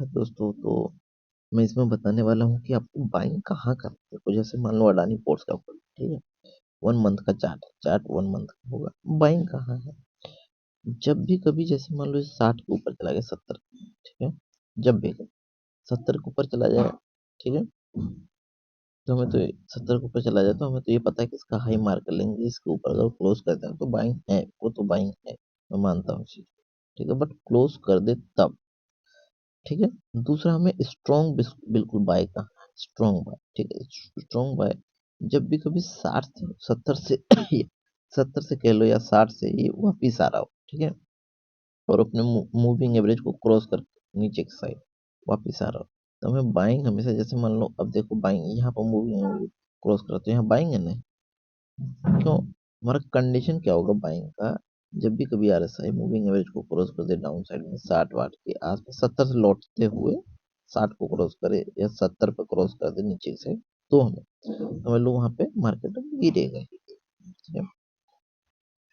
दोस्तों, तो मैं इसमें बताने वाला हूँ कि आपको बाइंग कहाँ करते हो। जैसे मान लो अडानी पोर्ट्स का ऊपर, ठीक है, 1 मंथ का चार्ट, 1 मंथ का होगा, बाइंग कहाँ है। जब भी कभी जैसे मान लो 60 के ऊपर चला गया, 70, ठीक है, जब भी 70 के ऊपर चला जाए, ठीक है, तो हमें तो 70 के ऊपर चला जाए तो हमें तो ये पता है कि इसका हाई मार्क कर लेंगे, इसके ऊपर अगर क्लोज करते हैं तो बाइंग है, वो तो बाइंग है, मैं मानता हूँ इस चीज को, ठीक है, बट क्लोज कर दे तब, ठीक है। दूसरा, हमें स्ट्रॉन्ग बिल्कुल बाय का, स्ट्रॉन्ग बाय, ठीक है, स्ट्रॉन्ग बाय जब भी कभी 60 से 70 से 70 से कह लो या 60 से ये वापिस आ रहा हो, ठीक है, और अपने मूविंग एवरेज को क्रॉस कर नीचे की साइड वापिस आ रहा हो, तो हमें बाइंग हमेशा, जैसे मान लो अब देखो बाइंग यहाँ पर मूविंग एवरेज क्रॉस करा तो यहाँ बाइंग है ना, क्यों, हमारा कंडीशन क्या होगा बाइंग का, जब भी कभी आरएसआई मूविंग एवरेज को क्रॉस कर दे डाउन साइड में 60 वाट के आसपास, 70 से लौटते हुए 60 को क्रॉस करे या 70 पे क्रॉस कर दे नीचे से, तो हमें समझ लो वहां पे मार्केट गिरेगा, ठीक है,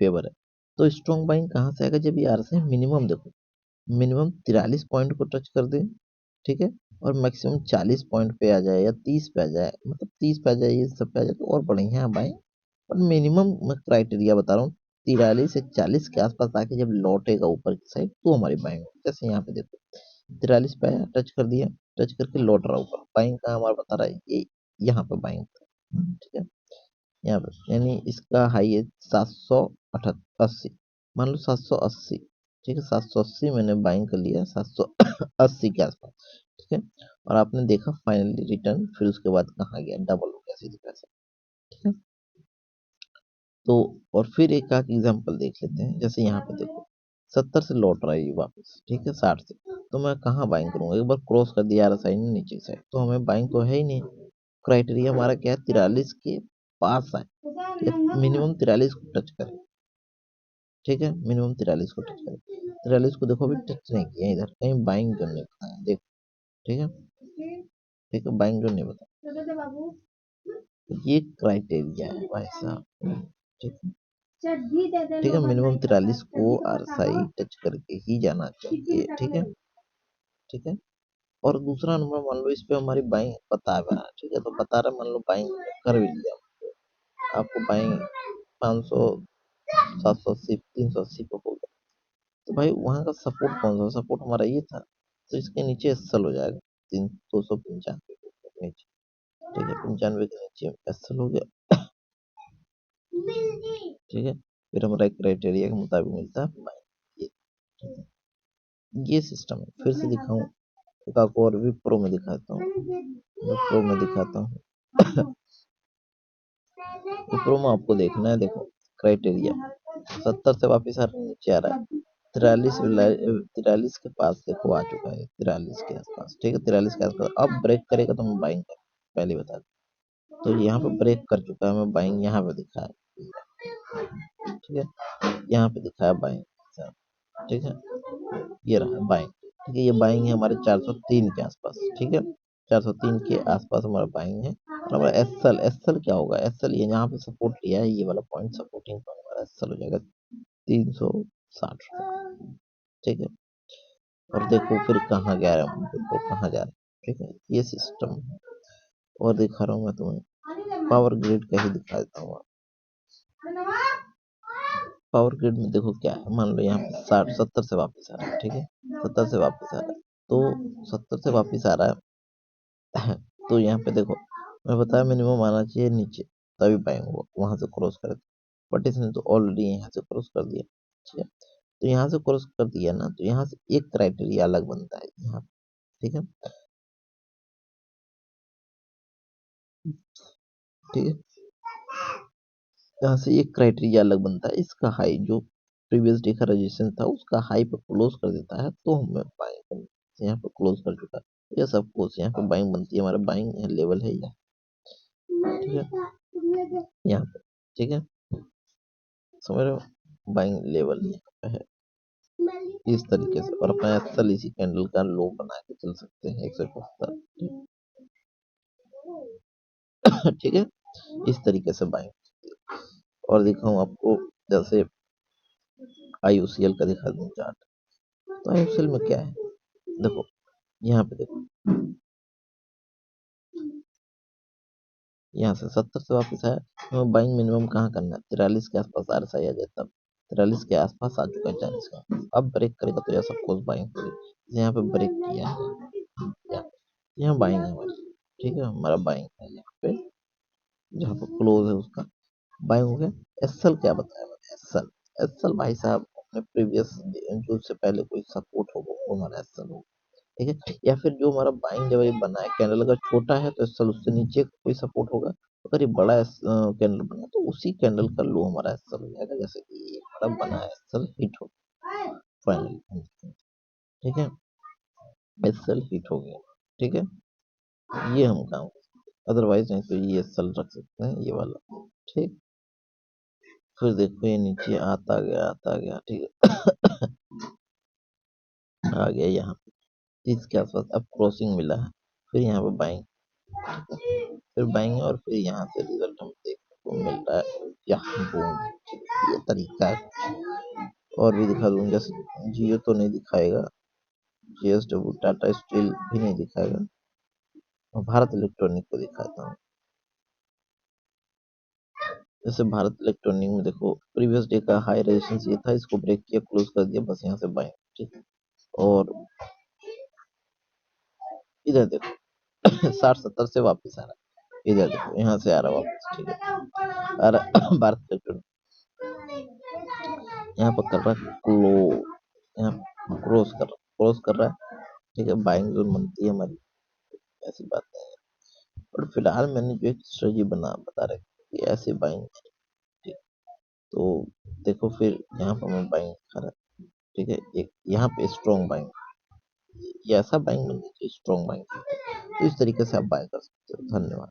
फेवर है। तो स्ट्रॉन्ग बाइंग कहाँ से आएगा, जब ये आरएसआई मिनिमम देखो, मिनिमम 43 पॉइंट को टच कर दे, ठीक है, और मैक्सिमम 40 पॉइंट पे आ जाए या 30 पे आ जाए, मतलब 30 पे आ जाए, ये सब पे आ जाए तो और बढ़िया है भाई। पर मिनिमम मैं क्राइटेरिया बता रहा हूँ, 43 से 40 के आसपास आके जब लौटेगा ऊपर की साइड तो हमारी बाइंग होगी। जैसे यहाँ पे देखो 43 पे आया, टच कर दिया, टच करके लौट रहा ऊपर, बाइंग का हमारा बता रहा है ये, यहाँ पे बाइंग, ठीक है, यहाँ पे यानी इसका हाई है 780, मान लो 780, ठीक है, 780 मैंने बाइंग कर लिया, 780 के आसपास, ठीक है, और आपने देखा फाइनली रिटर्न, फिर उसके बाद कहाँ गया, डबल हो गया सीधे पैसा, ठीक है। तो और फिर एक आध एग्जांपल देख लेते हैं, जैसे यहाँ पे देखो 70 से लौट रहा है ये वापस, ठीक है, 60 से, तो मैं कहाँ बाइंग करूंगा, एक बार क्रॉस कर दिया साइड ने नीचे की साइड, तो हमें बाइंग तो है ही नहीं। क्राइटेरिया हमारा क्या है, 43 के पास आए, मिनिमम 43 को टच करे, ठीक है, मिनिमम 43 को टच करे, 43 को देखो अभी टच नहीं किया, इधर कहीं बाइंग जो नहीं बताया देखो, ठीक है, ठीक है, बाइंग जो नहीं बताया, ये क्राइटेरिया है भाई साहब, ठीक है, ठीक है, मिनिमम 43 को आरसाई टच करके ही जाना चाहिए, ठीक है, ठीक है। और दूसरा नंबर, मान लो इस पे हमारी बाइंग बता रहा है, ठीक है, तो बता रहा, मान लो बाइंग कर भी लिया, आपको बाइंग 500, 780, 380 पे हो गया, तो भाई वहां का सपोर्ट कौन सा, सपोर्ट हमारा ये था, तो इसके नीचे एसएल हो जाएगा, 295 के नीचे, ठीक है, 95 के नीचे एसएल हो गया, ठीक है, फिर हमारा क्राइटेरिया के मुताबिक मिलता है बाइंग, ये सिस्टम है। फिर से दिखाऊं, एक आपको और भी प्रो में दिखाता हूँ, प्रो में दिखाता हूँ। तो प्रो में आपको देखना है, देखो क्राइटेरिया 70 से वापिस आ रहा है, नीचे आ रहा है, 43 के पास देखो आ चुका है, 43 के आसपास, ठीक है, 43 के आसपास अब ब्रेक करेगा तो मैं बाइंग कर, पहले बता दूं, तो यहाँ पे ब्रेक कर चुका है, मैं बाइंग यहाँ पे दिखा है, ठीक है, यहाँ पे दिखाया बाइंग, ठीक है, ये रहा बाइंग, ठीक है, ये बाइंग है हमारे 403 के आसपास, ठीक है, 403 के आसपास हमारा बाइंग है, और हमारा एसएल, एसएल क्या होगा, एसएल ये यहाँ पे सपोर्ट लिया है, ये वाला पॉइंट सपोर्टिंग पॉइंट हमारा एसएल हो जाएगा 360, ठीक है, और देखो फिर कहाँ गया है, देखो कहाँ जा रहा है, ठीक है, ये सिस्टम है। और दिखा रहा हूँ मैं तुम्हें पावर ग्रिड का ही दिखा देता हूँ। पावर ग्रिड में देखो क्या है, मान लो यहाँ पे 70 से वापस आ रहा है, ठीक है, 70 से वापस आ रहा है, तो 70 से वापस आ रहा है, तो यहाँ पे देखो मैं बताया मिनिमम आना चाहिए नीचे, तभी पाएंगे वहां से क्रॉस कर, बट इसने तो ऑलरेडी यहाँ से क्रॉस कर दिया, ठीक है, तो यहाँ से क्रॉस कर दिया ना, तो यहाँ से एक क्राइटेरिया अलग बनता है यहाँ, ठीक है, ठीक है, यहाँ से एक क्राइटेरिया अलग बनता है, इसका हाई जो प्रीवियस डे का रजिस्ट्रेशन था उसका हाई पे क्लोज कर देता है, तो हमें बाइंग यहाँ पे क्लोज कर चुका है, यह सब कुछ यहाँ पे बाइंग बनती है, हमारा बाइंग लेवल है यहाँ, ठीक है, यहाँ पे, ठीक है, समझ रहे हो, बाइंग लेवल यहाँ पे है इस तरीके से, और अपना एसएल इसी कैंडल का लो बना के चल सकते हैं 171, ठीक है, इस तरीके से बाइंग। और दिखाऊं आपको, जैसे आईयूसीएल का दिखा दूं चार्ट, तो आईयूसीएल में क्या है, देखो यहाँ पे देखो, यहाँ से 70 से वापस आया, तो बाइंग मिनिमम कहाँ करना है, 43 के आसपास RSI आ जाए तब। 43 के आसपास आ चुका है 40 का, अब ब्रेक करेगा तो यह सब कुछ बाइंग होगी। यहाँ पे ब्रेक किया है, यहाँ बाइंग है हमारी, ठीक है, हमारा बाइंग है यहाँ पे, जहाँ पे क्लोज है उसका बाइंग हो गया। एसएल क्या बताया मैंने, एसएल, एसएल भाई साहब अपने प्रीवियस जो से पहले कोई सपोर्ट होगा वो हमारा एसएल होगा, ठीक है। या फिर जो हमारा बाइंग जब ये बना है कैंडल अगर छोटा है तो एसएल उससे नीचे कोई सपोर्ट होगा, अगर ये बड़ा कैंडल बना है तो उसी कैंडल का लो हमारा एसएल हो जाएगा, जैसे कि ये हमारा बना है एसएल हिट हो फाइनली, ठीक है, एसएल हिट हो गया, ठीक है, ये हम काम, अदरवाइज नहीं तो ये एसएल रख सकते हैं ये वाला, ठीक। फिर देखो ये नीचे आता गया, ठीक है, आ गया यहाँ पे 30 के आसपास, अब क्रॉसिंग मिला है, फिर यहाँ पे बाइंग, फिर बाइंग और फिर यहाँ से रिजल्ट हम देखने को मिल रहा है, यहाँ बूम, ये तरीका है। और भी दिखा दूँ, जैसे जियो तो नहीं दिखाएगा, JSW टाटा स्टील भी नहीं दिखाएगा, और भारत इलेक्ट्रॉनिक को दिखाता हूँ। जैसे भारत इलेक्ट्रॉनिक में देखो प्रीवियस डे का हाई रेजिस्टेंस ये था, इसको ब्रेक किया, क्लोज कर दिया, बस यहाँ से बाइंग, ठीक है। और इधर देखो 60-70 से वापस आ रहा है, इधर देखो यहाँ से आ रहा है वापस, ठीक है, आ रहा भारत इलेक्ट्रॉनिक यहाँ पर कर रहा है क्लोज, यहाँ क्रॉस कर रहा है, ठीक है, बाइंग जोन बनती है हमारी, ऐसी बात नहीं है। और फिलहाल मैंने जो एक स्ट्रेटजी बता रखी है ऐसे बाइंग, ठीक, तो देखो फिर यहाँ पर मैं बाइंग कर रहा, ठीक है, एक यहाँ पे स्ट्रॉन्ग बाइंग, ये ऐसा बाइंग बनना चाहिए स्ट्रॉन्ग बाइंग, तो इस तरीके से आप बाय कर सकते हो। धन्यवाद।